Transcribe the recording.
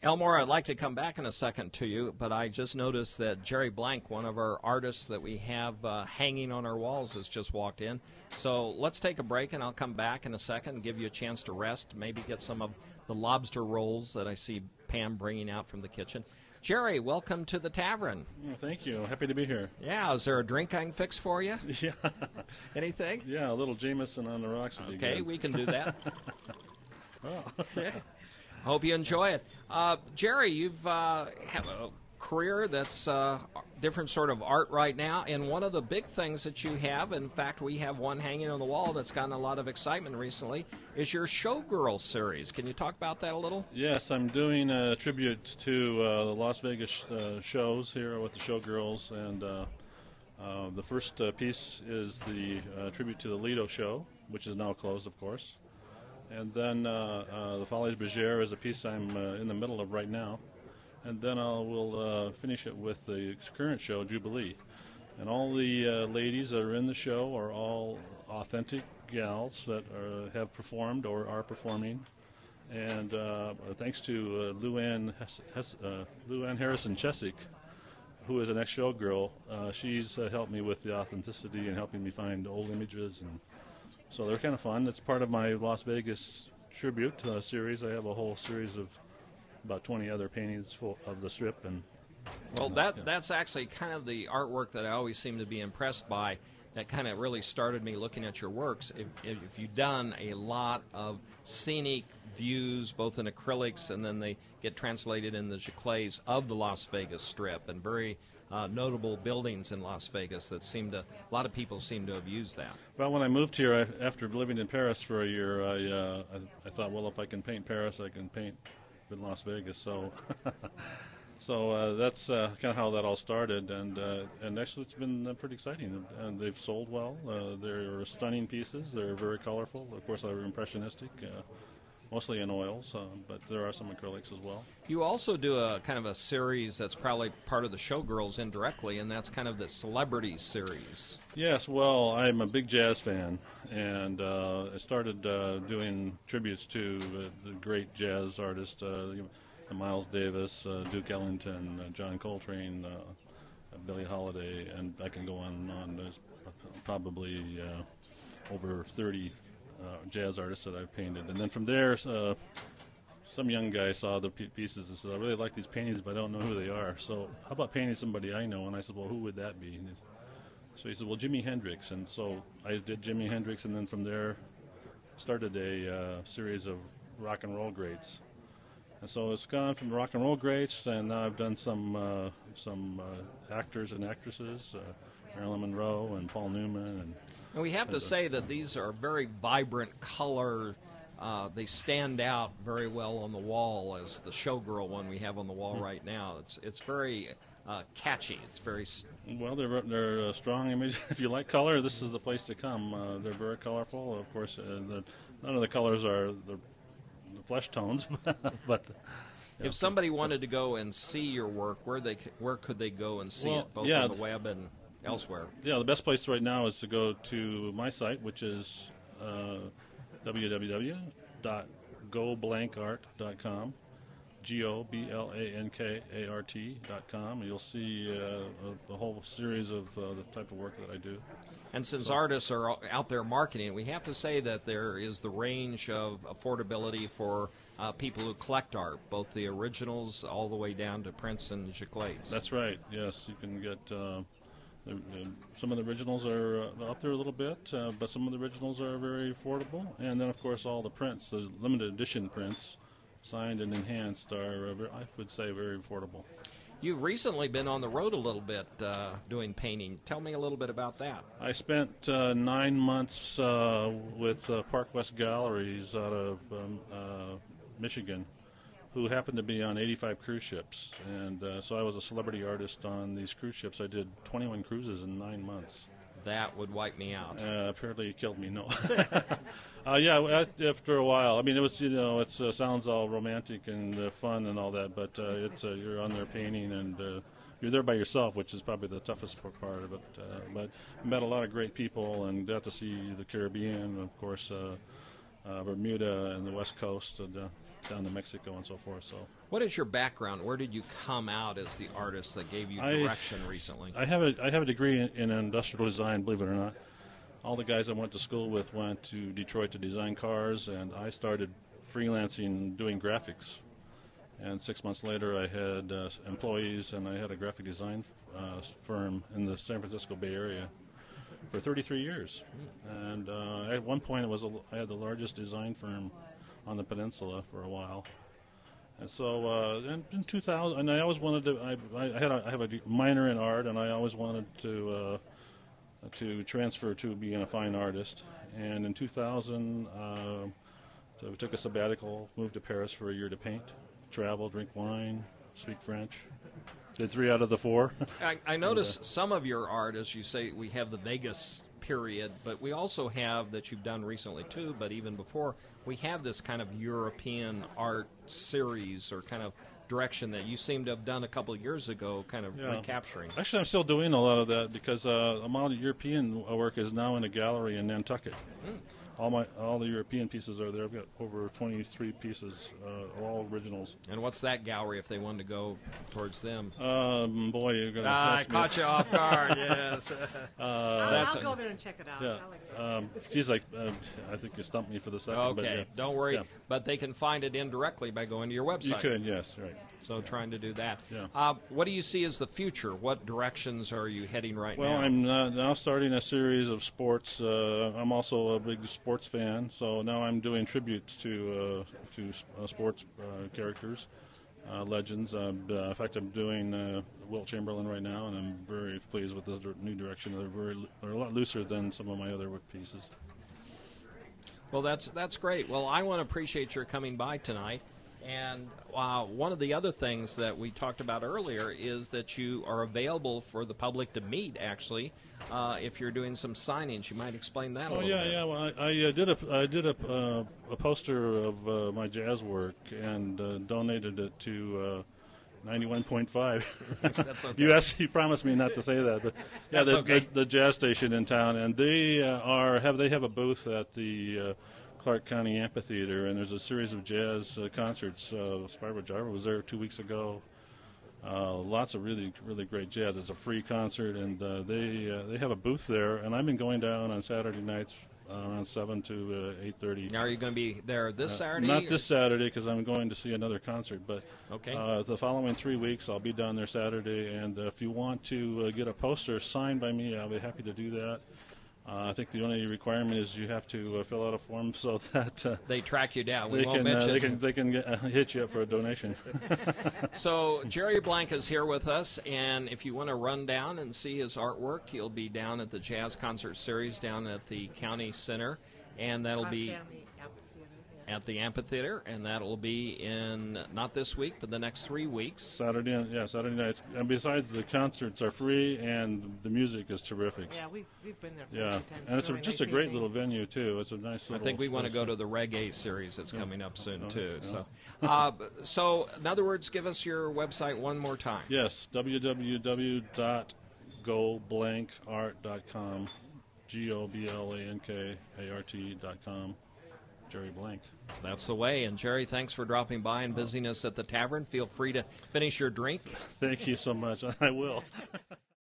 Elmore, I'd like to come back in a second to you, but I just noticed that Jerry Blank, one of our artists that we have hanging on our walls, has just walked in. So let's take a break, and I'll come back in a second and give you a chance to rest, maybe get some of the lobster rolls that I see Pam bringing out from the kitchen. Jerry, welcome to the tavern. Oh, thank you. Happy to be here. Yeah, is there a drink I can fix for you? Yeah. Anything? Yeah, a little Jameson on the rocks would be Okay, good. we can do that. Oh. Hope you enjoy it. Jerry, you've have a career that's different sort of art right now, and one of the big things that you have, in fact, we have one hanging on the wall that's gotten a lot of excitement recently, is your Showgirl series. Can you talk about that a little? Yes, I'm doing a tribute to the Las Vegas shows here with the Showgirls, and the first piece is the tribute to the Lido show, which is now closed, of course. And then the Folies Bergère is a piece I'm in the middle of right now. And then we'll finish it with the current show, Jubilee. And all the ladies that are in the show are all authentic gals that have performed or are performing. And thanks to Luann Harrison Chesick, who is an ex-showgirl, she's helped me with the authenticity and helping me find old images. And so they're kind of fun. It's part of my Las Vegas tribute series. I have a whole series of about 20 other paintings full of the strip. And well, that's actually kind of the artwork that I always seem to be impressed by. That kind of really started me looking at your works. If you've done a lot of scenic views, both in acrylics, and then they get translated in the giclées of the Las Vegas Strip, and very notable buildings in Las Vegas that a lot of people seem to have used that. Well, when I moved here, after living in Paris for a year, I thought, well, if I can paint Paris, I can paint in Las Vegas. So so that's kind of how that all started, and actually it's been pretty exciting, and they've sold well. They're stunning pieces. They're very colorful. Of course, they're impressionistic, mostly in oils, but there are some acrylics as well. You also do a kind of a series that's probably part of the Showgirls indirectly, and that's kind of the celebrity series. Yes, well, I'm a big jazz fan, and I started doing tributes to the great jazz artists, Miles Davis, Duke Ellington, John Coltrane, Billie Holiday, and I can go on and on. There's probably over 30 jazz artists that I've painted. And then from there, some young guy saw the pieces and said, I really like these paintings, but I don't know who they are. So how about painting somebody I know? And I said, well, who would that be? So he said, well, Jimi Hendrix. And so I did Jimi Hendrix, and then from there started a series of rock and roll greats. And so it's gone from rock and roll greats, and now I've done some actors and actresses, Marilyn Monroe and Paul Newman. And we have to say that these are very vibrant color. They stand out very well on the wall, as the Showgirl one we have on the wall right now. It's very catchy. It's very well. They're a strong image. If you like color, this is the place to come. They're very colorful. Of course, none of the colors are the flesh tones, but if somebody wanted to go and see your work, where could they go and see it, both on the web and elsewhere? Yeah, the best place right now is to go to my site, which is www.goblankart.com, GOBLANKART.com. You'll see a whole series of the type of work that I do. And since artists are out there marketing, we have to say that there is the range of affordability for people who collect art, both the originals all the way down to prints and giclées. That's right, yes. You can get some of the originals are up there a little bit, but some of the originals are very affordable. And then, of course, all the prints, the limited edition prints, signed and enhanced, are, I would say, very affordable. You've recently been on the road a little bit doing painting. Tell me a little bit about that. I spent 9 months with Park West Galleries out of Michigan, who happened to be on 85 cruise ships. And so I was a celebrity artist on these cruise ships. I did 21 cruises in 9 months. That would wipe me out. Apparently it killed me, no. Yeah, after a while. I mean, it was, it sounds all romantic and fun and all that, but you're on there painting, and you're there by yourself, which is probably the toughest part of it. But I met a lot of great people and got to see the Caribbean, of course, Bermuda and the West Coast. And down to Mexico and so forth. So, what is your background? Where did you come out as the artist that gave you direction recently? I have a degree in industrial design, believe it or not. All the guys I went to school with went to Detroit to design cars, and I started freelancing doing graphics. And 6 months later, I had employees, and I had a graphic design firm in the San Francisco Bay Area for 33 years. And at one point, I had the largest design firm on the peninsula for a while. And so in 2000, and I always wanted to. I have a minor in art, and I always wanted to transfer to being a fine artist. And in 2000, so we took a sabbatical, moved to Paris for a year to paint, travel, drink wine, speak French. Did 3 out of the 4. I notice some of your art, as you say, we have the Vegas period, but we also have, that you've done recently too, but even before, we have this kind of European art series or kind of direction that you seem to have done a couple of years ago, kind of recapturing. Actually, I'm still doing a lot of that because a lot of European work is now in a gallery in Nantucket. All the European pieces are there. I've got over 23 pieces, all originals. And what's that gallery if they wanted to go towards them? Boy, you're going to I caught you off guard, yes. I'll go there and check it out. Yeah. She's like, I think you stumped me for the second. Okay, but yeah. don't worry. Yeah. But they can find it indirectly by going to your website. You could, yes, right. So trying to do that. Yeah. What do you see as the future? What directions are you heading right now? Well, I'm now starting a series of sports. I'm also a big sports fan, so now I'm doing tributes to sports characters, legends. In fact, I'm doing Wilt Chamberlain right now, and I'm very pleased with this new direction. They're a lot looser than some of my other work pieces. Well, that's great. Well, I want to appreciate your coming by tonight. And one of the other things that we talked about earlier is that you are available for the public to meet, actually, if you're doing some signings. You might explain that a little bit. Yeah. Well, I did a poster of my jazz work and donated it to 91.5. That's okay. You promised me not to say that, but yeah, the jazz station in town, and they have a booth at the Clark County Amphitheater, and there's a series of jazz concerts. Spyro Gyra was there 2 weeks ago. Lots of really great jazz. It's a free concert, and they have a booth there. And I've been going down on Saturday nights around 7 to 8:30. Now, are you going to be there this Saturday? Not this Saturday because I'm going to see another concert, but okay. The following 3 weeks I'll be down there Saturday. And if you want to get a poster signed by me, I'll be happy to do that. I think the only requirement is you have to fill out a form so that they track you down. They can hit you up for a donation. So Jerry Blank is here with us, and if you want to run down and see his artwork, he'll be down at the Jazz Concert Series down at the County Center, and that'll be at the amphitheater, and that'll be in not this week, but the next 3 weeks. Saturday nights. And besides, the concerts are free, and the music is terrific. Yeah, we've been there. Yeah, and it's just a great little venue too. It's a nice little. I think we want to go to the reggae series that's coming up soon too. Yeah. So in other words, give us your website one more time. Yes, www.goblankart.com, GOBLANKART.com. Jerry Blank. That's the way. And Jerry, thanks for dropping by and visiting us at the tavern. Feel free to finish your drink. Thank you so much. I will.